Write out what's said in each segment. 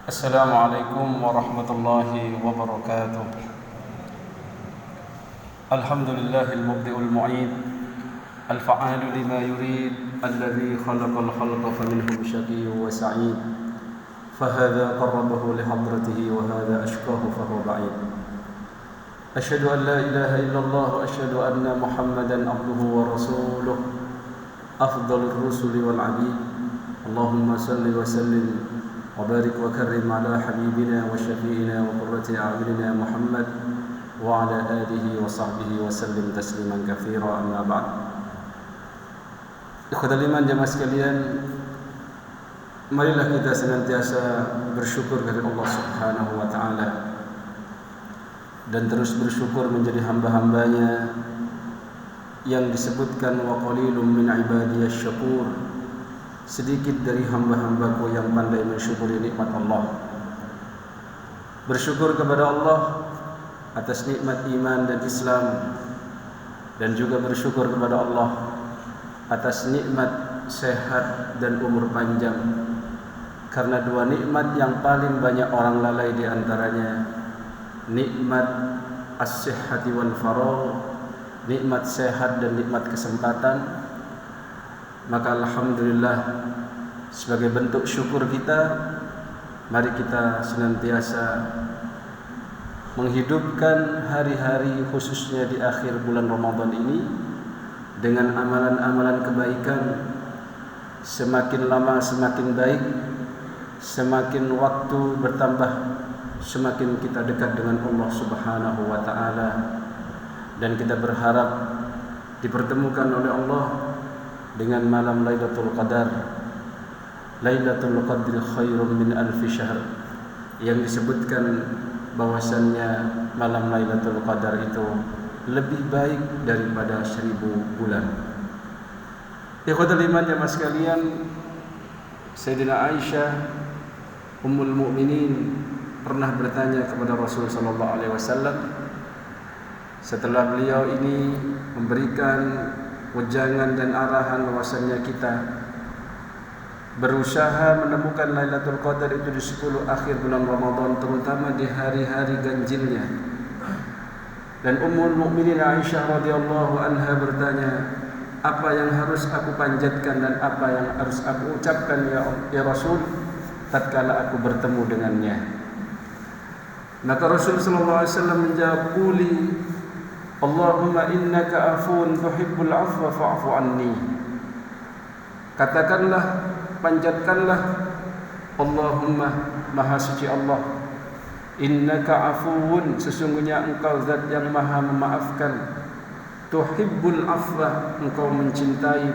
السلام عليكم ورحمة الله وبركاته. الحمد لله المبدئ المعيد الفعال لما يريد الذي خلق الخلق فمنهم شقي وسعيد فهذا قربه لحضرته وهذا أشقاه فهو بعيد. أشهد أن لا إله إلا الله وأشهد أن محمدا عبده ورسوله أفضل الرسل والعبيد. اللهم صل وسلم وبارك وكرم على حبيبنا وشفيعنا وقرة أعيننا محمد وعلى آله وصحبه وسلم تسليما كثيرا. أما بعد. Ikhwatal iman jamaah sekalian, marilah kita senantiasa bersyukur kepada Allah Subhanahu wa taala dan terus bersyukur menjadi hamba-hambanya yang disebutkan wa qalilum min ibadiyasy syakur. Sedikit dari hamba-hambaku yang pandai mensyukuri nikmat Allah. Bersyukur kepada Allah atas nikmat iman dan Islam, dan juga bersyukur kepada Allah atas nikmat sehat dan umur panjang. Karena dua nikmat yang paling banyak orang lalai di antaranya nikmat as-sihhati wal faragh, nikmat sehat dan nikmat kesempatan. Maka alhamdulillah, sebagai bentuk syukur kita, mari kita senantiasa menghidupkan hari-hari khususnya di akhir bulan Ramadan ini dengan amalan-amalan kebaikan. Semakin lama semakin baik, semakin waktu bertambah semakin kita dekat dengan Allah Subhanahu wa taala, dan kita berharap dipertemukan oleh Allah dengan malam Lailatul Qadar. Lailatul Qadri khairum min alfi syahr, yang disebutkan bahwasannya malam Lailatul Qadar itu lebih baik daripada 1000 bulan. Ikhwatul iman jamaah sekalian, Sayyidina Aisyah Ummul Mukminin pernah bertanya kepada Rasul sallallahu alaihi wasallam setelah beliau ini memberikan wejangan dan arahan bahwasannya kita berusaha menemukan Lailatul Qadar itu di 10 akhir bulan Ramadan, terutama di hari-hari ganjilnya. Dan Ummul Mukminin Aisyah radhiyallahu anha bertanya, apa yang harus aku panjatkan dan apa yang harus aku ucapkan ya Rasul tatkala aku bertemu dengannya? Maka Rasul sallallahu alaihi wasallam menjawab, quli Allahumma innaka afuun tuhibbul afwa fa'fu anni. Katakanlah, panjatkanlah, Allahumma, maha suci Allah, innaka afuun, sesungguhnya engkau zat yang maha memaafkan, tuhibbul afwa, engkau mencintai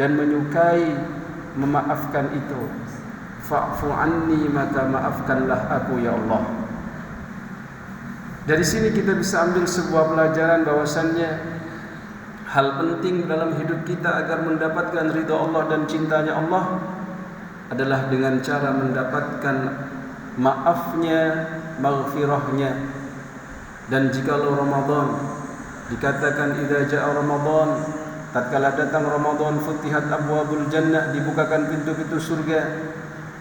dan menyukai memaafkan itu, fa'fu anni, maka maafkanlah aku ya Allah. Dari sini kita bisa ambil sebuah pelajaran bahwasannya hal penting dalam hidup kita agar mendapatkan ridha Allah dan cintanya Allah adalah dengan cara mendapatkan maafnya, maghfirahnya. Dan jikalau Ramadan dikatakan idza jaa Ramadan, tatkala datang Ramadan, futihat abwabul jannah, dibukakan pintu-pintu surga,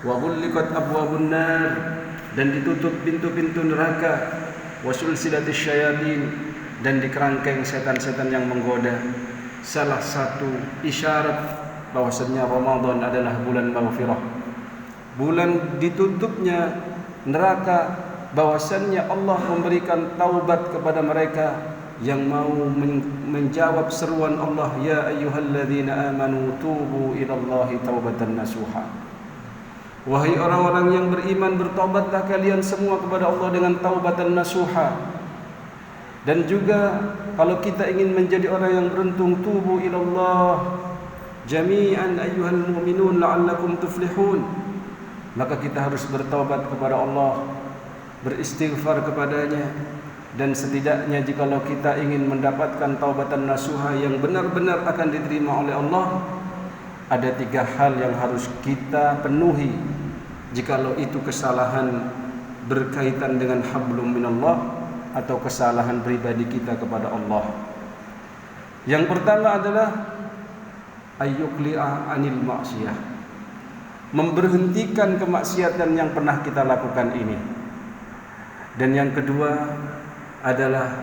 wa ghulliqat abwabun nar, dan ditutup pintu-pintu neraka, wasulsilatis syayatin, dan dikerangkeng setan-setan yang menggoda. Salah satu isyarat bahwasanya Ramadan adalah bulan maghfirah, bulan ditutupnya neraka, bahwasannya Allah memberikan taubat kepada mereka yang mau menjawab seruan Allah, ya ayyuhalladzina amanu tubu ilallahi taubatan nasuha. Wahai orang-orang yang beriman, bertobatlah kalian semua kepada Allah dengan taubatan nasuha. Dan juga kalau kita ingin menjadi orang yang beruntung, tubu ilallah jami'an ayyuhal mu'minun la'allakum tuflihun. Maka kita harus bertaubat kepada Allah, beristighfar kepadanya. Dan setidaknya jikalau kita ingin mendapatkan taubatan nasuha yang benar-benar akan diterima oleh Allah, ada 3 hal yang harus kita penuhi jikalau itu kesalahan berkaitan dengan hablum minallah atau kesalahan pribadi kita kepada Allah. Yang pertama adalah ayyuqli'a anil ma'siyah, memberhentikan kemaksiatan yang pernah kita lakukan ini. Dan yang kedua adalah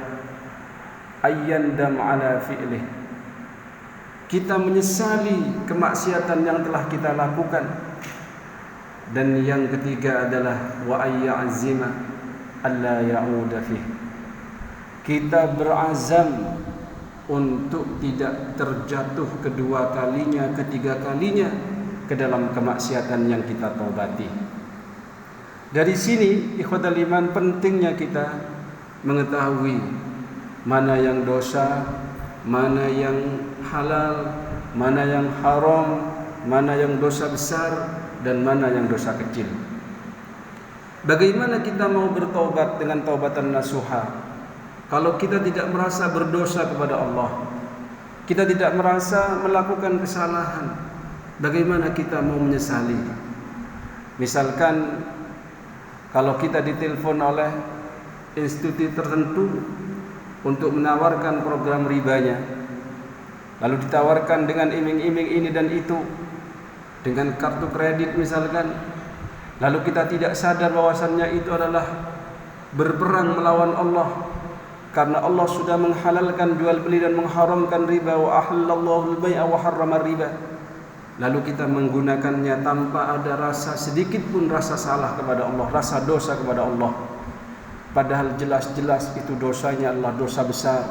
ayyandam ala fi'lih, kita menyesali kemaksiatan yang telah kita lakukan. Dan yang ketiga adalah wa ayyazima alla ya'uda fih, kita berazam untuk tidak terjatuh kedua kalinya, ketiga kalinya ke dalam kemaksiatan yang kita taubati. Dari sini ikhwatal iman, pentingnya kita mengetahui mana yang dosa, mana yang halal, mana yang haram, mana yang dosa besar, dan mana yang dosa kecil. Bagaimana kita mau bertaubat dengan taubatan nasuha kalau kita tidak merasa berdosa kepada Allah, kita tidak merasa melakukan kesalahan? Bagaimana kita mau menyesali? Misalkan kalau kita ditelepon oleh institusi tertentu untuk menawarkan program ribanya, lalu ditawarkan dengan iming-iming ini dan itu, dengan kartu kredit misalkan, lalu kita tidak sadar bahwasannya itu adalah berperang melawan Allah, karena Allah sudah menghalalkan jual beli dan mengharamkan riba, wa ahallallahu al-bai'a wa harrama riba. Lalu kita menggunakannya tanpa ada rasa sedikit pun rasa salah kepada Allah, rasa dosa kepada Allah, padahal jelas-jelas itu dosanya adalah dosa besar.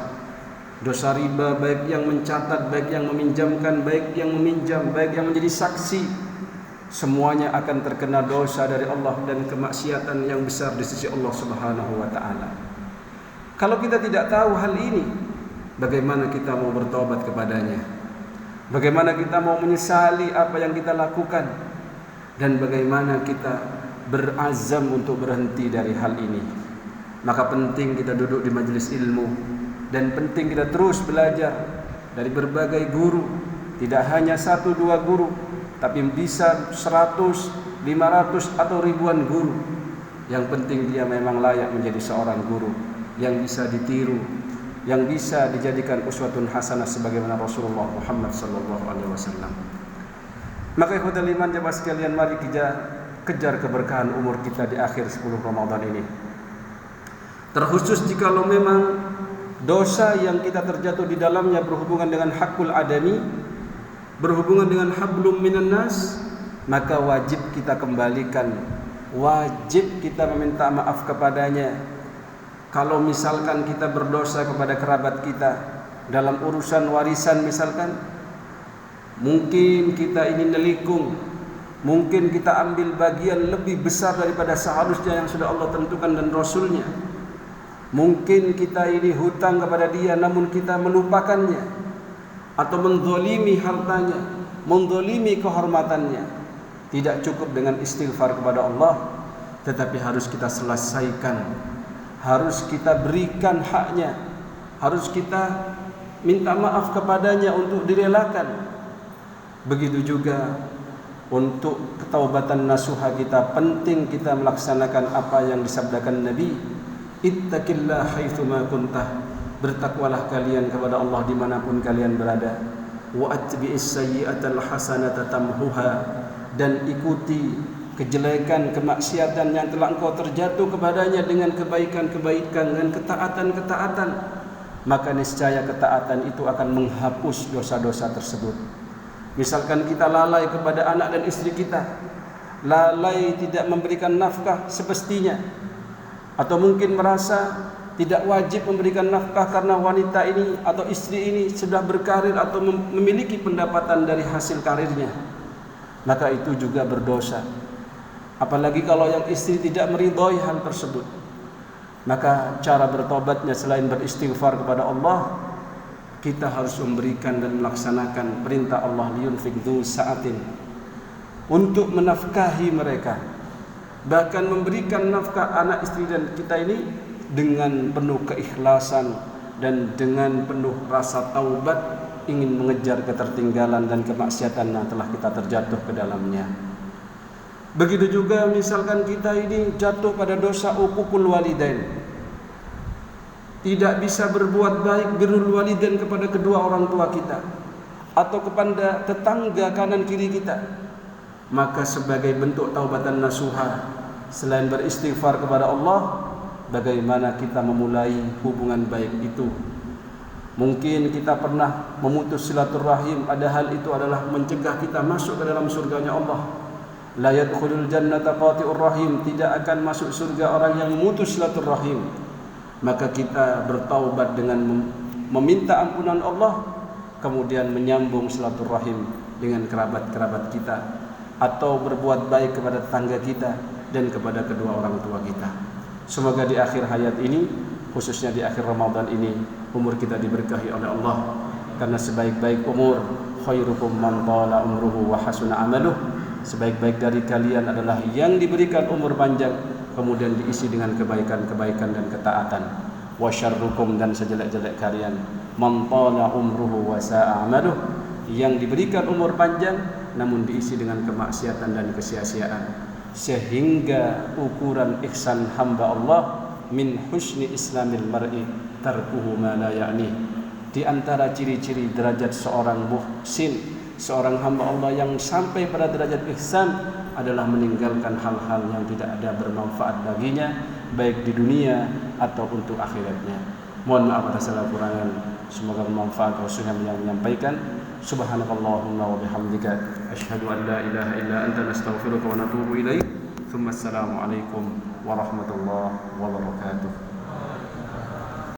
Dosa riba, baik yang mencatat, baik yang meminjamkan, baik yang meminjam, baik yang menjadi saksi, semuanya akan terkena dosa dari Allah dan kemaksiatan yang besar di sisi Allah Subhanahu wa taala. Kalau kita tidak tahu hal ini, bagaimana kita mau bertobat kepadanya? Bagaimana kita mau menyesali apa yang kita lakukan? Dan bagaimana kita berazam untuk berhenti dari hal ini? Maka penting kita duduk di majelis ilmu, dan penting kita terus belajar dari berbagai guru. Tidak hanya 1-2 guru, tapi bisa 100, 500 atau ribuan guru. Yang penting dia memang layak menjadi seorang guru yang bisa ditiru, yang bisa dijadikan uswatun hasanah sebagaimana Rasulullah Muhammad sallallahu alaihi wasallam. Maka ikhwatul iman jemaah sekalian, mari kita kejar keberkahan umur kita di akhir 10 Ramadan ini. Terkhusus jikalau memang dosa yang kita terjatuh di dalamnya berhubungan dengan hakul adami, berhubungan dengan hablum minan nas, maka wajib kita kembalikan, wajib kita meminta maaf kepadanya. Kalau misalkan kita berdosa kepada kerabat kita dalam urusan warisan misalkan, mungkin kita ini nelikung, mungkin kita ambil bagian lebih besar daripada seharusnya yang sudah Allah tentukan dan Rasulnya. Mungkin kita ini hutang kepada dia namun kita melupakannya, atau menzalimi hartanya, menzalimi kehormatannya. Tidak cukup dengan istighfar kepada Allah, tetapi harus kita selesaikan, harus kita berikan haknya, harus kita minta maaf kepadanya untuk direlakan. Begitu juga untuk ketaubatan nasuha kita, penting kita melaksanakan apa yang disabdakan Nabi, ittaqillah haitsuma kuntah, bertakwalah kalian kepada Allah dimanapun kalian berada. Wa atbi'is sayyi'atal hasanata tamhuha, dan ikuti kejelekan, kemaksiatan yang telah engkau terjatuh kepadanya dengan kebaikan-kebaikan, dengan ketaatan-ketaatan, maka niscaya ketaatan itu akan menghapus dosa-dosa tersebut. Misalkan kita lalai kepada anak dan istri kita, lalai tidak memberikan nafkah semestinya, atau mungkin merasa tidak wajib memberikan nafkah karena wanita ini atau istri ini sudah berkarir atau memiliki pendapatan dari hasil karirnya, maka itu juga berdosa. Apalagi kalau yang istri tidak meridhoi hal tersebut. Maka cara bertobatnya selain beristighfar kepada Allah, kita harus memberikan dan melaksanakan perintah Allah, liyunfik dzu sa'atin, untuk menafkahi mereka, bahkan memberikan nafkah anak istri dan kita ini dengan penuh keikhlasan dan dengan penuh rasa taubat, ingin mengejar ketertinggalan dan kemaksiatan yang telah kita terjatuh ke dalamnya. Begitu juga misalkan kita ini jatuh pada dosa uququl walidain, tidak bisa berbuat baik birrul walidain kepada kedua orang tua kita atau kepada tetangga kanan kiri kita, Maka sebagai bentuk taubatan nasuha, selain beristighfar kepada Allah, bagaimana kita memulai hubungan baik itu? Mungkin kita pernah memutus silaturahim, padahal itu adalah mencegah kita masuk ke dalam surganya Allah. La yadkhulul jannata qati'ur rahim, tidak akan masuk surga orang yang memutus silaturahim. Maka kita bertaubat dengan meminta ampunan Allah, kemudian menyambung silaturahim dengan kerabat-kerabat kita, atau berbuat baik kepada tetangga kita dan kepada kedua orang tua kita. Semoga di akhir hayat ini, khususnya di akhir Ramadan ini, umur kita diberkahi oleh Allah. Karena sebaik-baik umur, khairukum man tala umruhu wa hasuna amaluh. Sebaik-baik dari kalian adalah yang diberikan umur panjang, kemudian diisi dengan kebaikan-kebaikan dan ketaatan. Wa syarrukum, dan sejelek-jelek kalian, man tala umruhu wa sa'a amaluh, yang diberikan umur panjang namun diisi dengan kemaksiatan dan kesia-siaan. Sehingga ukuran ihsan hamba Allah, min husni islamil mar'i tarkuhu ma la ya'ni. Di antara ciri-ciri derajat seorang muhsin, seorang hamba Allah yang sampai pada derajat ihsan, adalah meninggalkan hal-hal yang tidak ada bermanfaat baginya, baik di dunia atau untuk akhiratnya. Mohon maaf atas segala kurangan, semoga bermanfaat khususnya yang menyampaikan. Subhanakallahumma wa bihamdika asyhadu an la ilaha illa anta nastaghfiruka wa natubu ilaik. Tsumma assalamu alaikum warahmatullahi wabarakatuh.